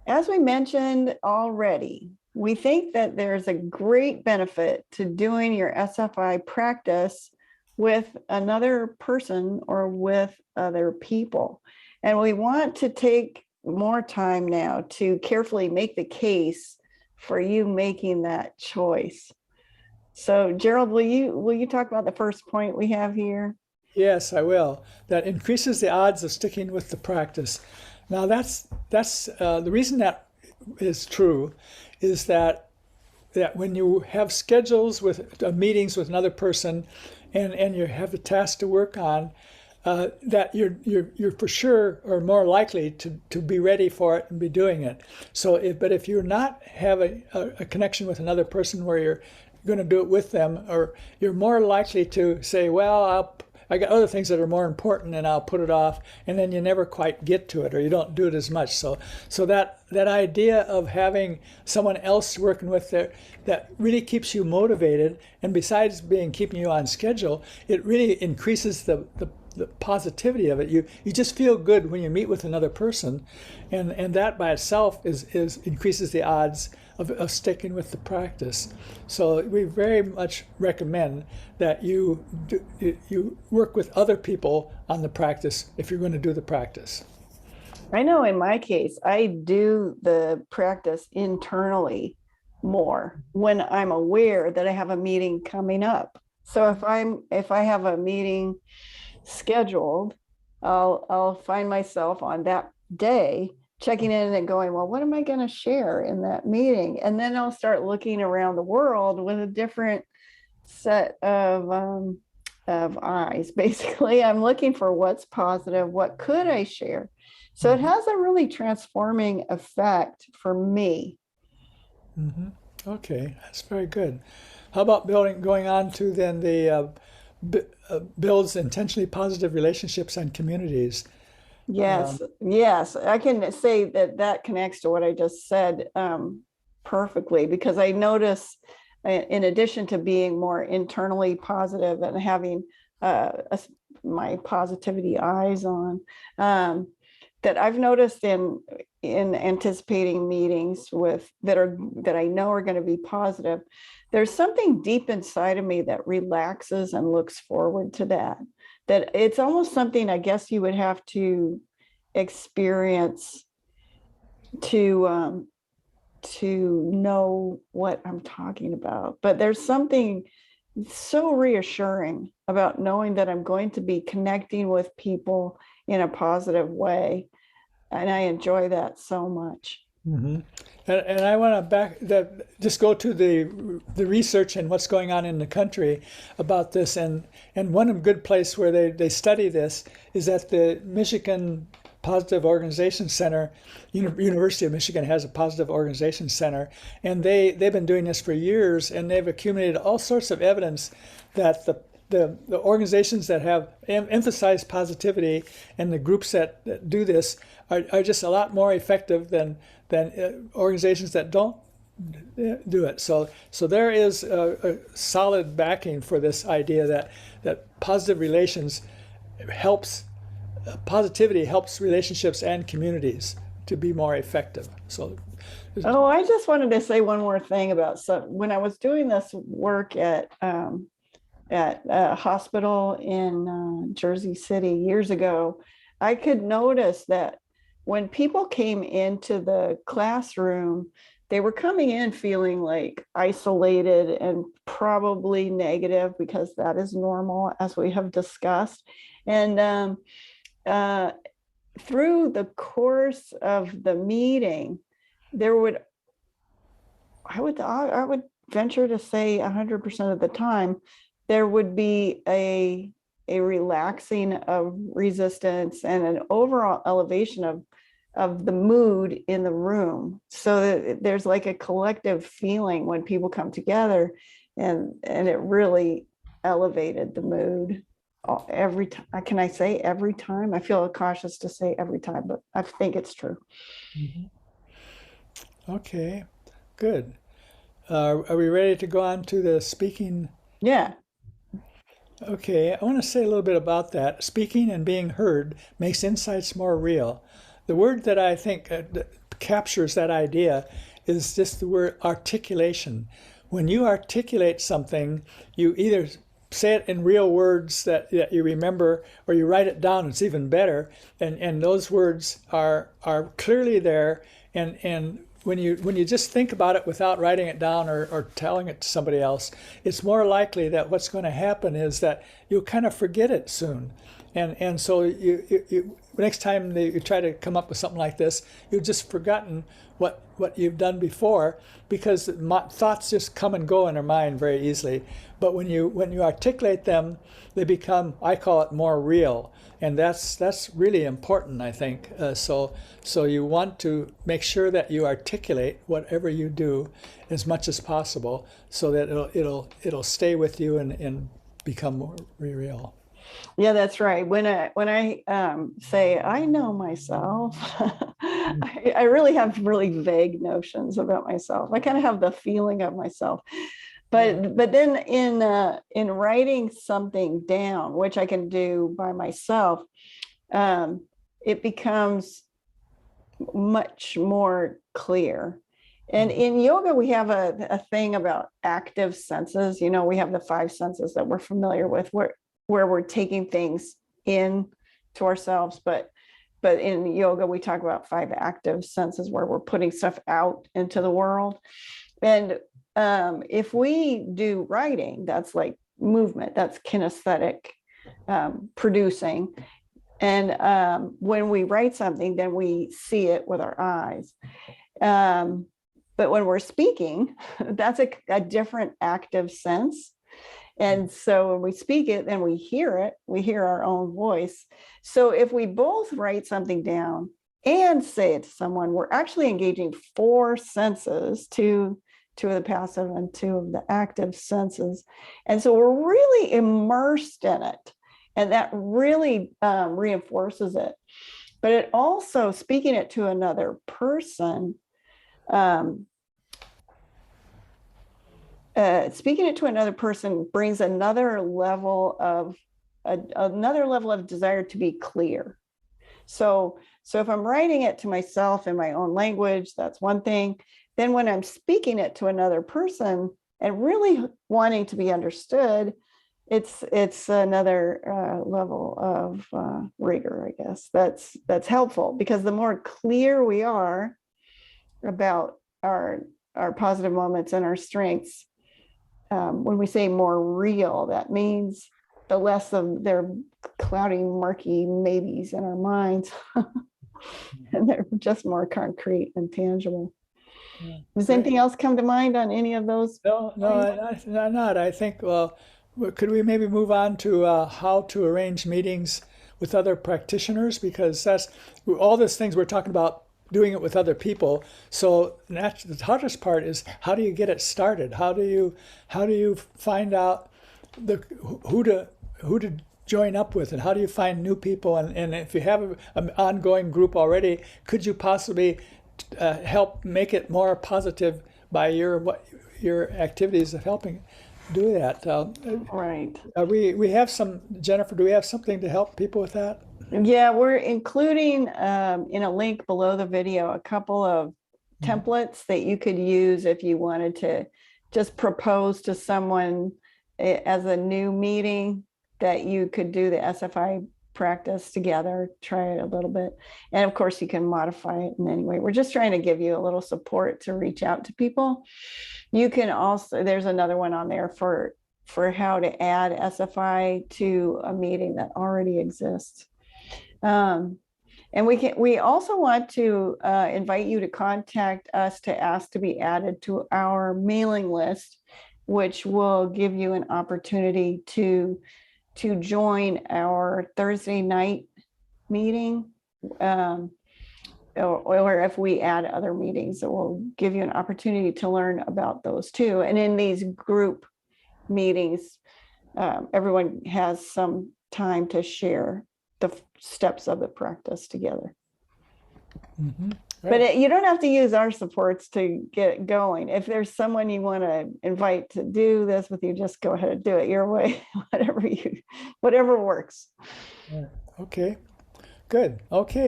as we mentioned already, we think that there's a great benefit to doing your SFI practice with another person or with other people. And we want to take more time now to carefully make the case for you making that choice. So Gerald, will you talk about the first point we have here? Yes, I will. That increases the odds of sticking with the practice. Now, that's the reason that is true is that when you have schedules with meetings with another person, and you have a task to work on, that you're for sure or more likely to be ready for it and be doing it. But if you're not have a connection with another person where you're going to do it with them, or you're more likely to say, well, I got other things that are more important and I'll put it off, and then you never quite get to it, or you don't do it as much. So that idea of having someone else working with there, that really keeps you motivated, and besides keeping you on schedule, it really increases the positivity of it. You just feel good when you meet with another person, and that by itself is increases the odds of sticking with the practice. So we very much recommend that you work with other people on the practice if you're going to do the practice. I know in my case, I do the practice internally more when I'm aware that I have a meeting coming up. So if I have a meeting scheduled, I'll find myself on that day checking in and going, well, what am I going to share in that meeting? And then I'll start looking around the world with a different set of eyes. Basically, I'm looking for what's positive, what could I share? So it has a really transforming effect for me. Hmm. Okay, that's very good. How about going on to then the builds intentionally positive relationships and communities? Yes, yes, I can say that that connects to what I just said perfectly, because I notice, in addition to being more internally positive and having my positivity eyes on, that I've noticed in anticipating meetings that I know are going to be positive, there's something deep inside of me that relaxes and looks forward to that. That it's almost something I guess you would have to experience to to know what I'm talking about. But there's something so reassuring about knowing that I'm going to be connecting with people in a positive way, and I enjoy that so much. Hmm. And I want to just go to the research and what's going on in the country about this. And one good place where they study this is at the Michigan Positive Organization Center. University of Michigan has a Positive Organization Center, and they've been doing this for years, and they've accumulated all sorts of evidence that the organizations that have emphasized positivity and the groups that do this are just a lot more effective than organizations that don't do it. So there is a solid backing for this idea that positive relations helps positivity helps relationships and communities to be more effective. So Oh, I just wanted to say one more thing about, so when I was doing this work at a hospital in Jersey City years ago, I could notice that when people came into the classroom, they were coming in feeling like isolated and probably negative, because that is normal, as we have discussed. And uh, through the course of the meeting, there would, I would venture to say 100% of the time, there would be a relaxing of resistance and an overall elevation of the mood in the room. So there's like a collective feeling when people come together, and it really elevated the mood every time. Can I say every time? I feel cautious to say every time, but I think it's true. mhm. Okay, good. Are we ready to go on to the speaking? Yeah. Okay, I want to say a little bit about that. Speaking and being heard makes insights more real. The word that I think captures that idea is just the word articulation. When you articulate something, you either say it in real words that you remember, or you write it down. It's even better, and those words are clearly there. And when you just think about it without writing it down or telling it to somebody else, it's more likely that what's going to happen is that you'll kind of forget it soon. And so you next time you try to come up with something like this, you've just forgotten what you've done before, because thoughts just come and go in our mind very easily. But when you articulate them, they become, I call it, more real, and that's really important, I think. So you want to make sure that you articulate whatever you do as much as possible, so that it'll stay with you and become more real. Yeah, that's right. When I say I know myself, I really have really vague notions about myself. I kind of have the feeling of myself, but then in writing something down, which I can do by myself, it becomes much more clear. And in yoga, we have a thing about active senses. You know, we have the 5 senses that we're familiar with, where we're taking things in to ourselves, but in yoga we talk about 5 active senses, where we're putting stuff out into the world. And if we do writing, that's like movement, that's kinesthetic, producing. And when we write something, then we see it with our eyes. But when we're speaking, that's a different active sense. And so when we speak it, then we hear our own voice. So if we both write something down and say it to someone, we're actually engaging 4 senses, 2 of the passive and 2 of the active senses. And so we're really immersed in it. And that really reinforces it. But it also, speaking it to another person, brings another level of desire to be clear. So if I'm writing it to myself in my own language, that's one thing. Then when I'm speaking it to another person and really wanting to be understood, it's another level of rigor, I guess. That's helpful, because the more clear we are about our positive moments and our strengths, when we say more real, that means the less of their cloudy, murky maybes in our minds, and they're just more concrete and tangible. Yeah. Does anything else come to mind on any of those? No, not. I think, well, could we maybe move on to how to arrange meetings with other practitioners? Because that's all these things we're talking about, doing it with other people. So the hardest part is, how do you get it started? How do you find out who to join up with, and how do you find new people? And if you have an ongoing group already, could you possibly help make it more positive by your activities of helping do that? Right. We have some, Jennifer, do we have something to help people with that? Yeah, we're including in a link below the video a couple of templates that you could use if you wanted to just propose to someone as a new meeting, that you could do the SFI practice together, try it a little bit. And of course, you can modify it in any way. We're just trying to give you a little support to reach out to people. You can also, there's another one on there for how to add SFI to a meeting that already exists. And we also want to invite you to contact us to ask to be added to our mailing list, which will give you an opportunity to join our Thursday night meeting, or if we add other meetings, it will give you an opportunity to learn about those too. And in these group meetings, everyone has some time to share the steps of the practice together. Mm-hmm. Right. But you don't have to use our supports to get going. If there's someone you want to invite to do this with you, just go ahead and do it your way, whatever works. Yeah. Okay, good. Okay.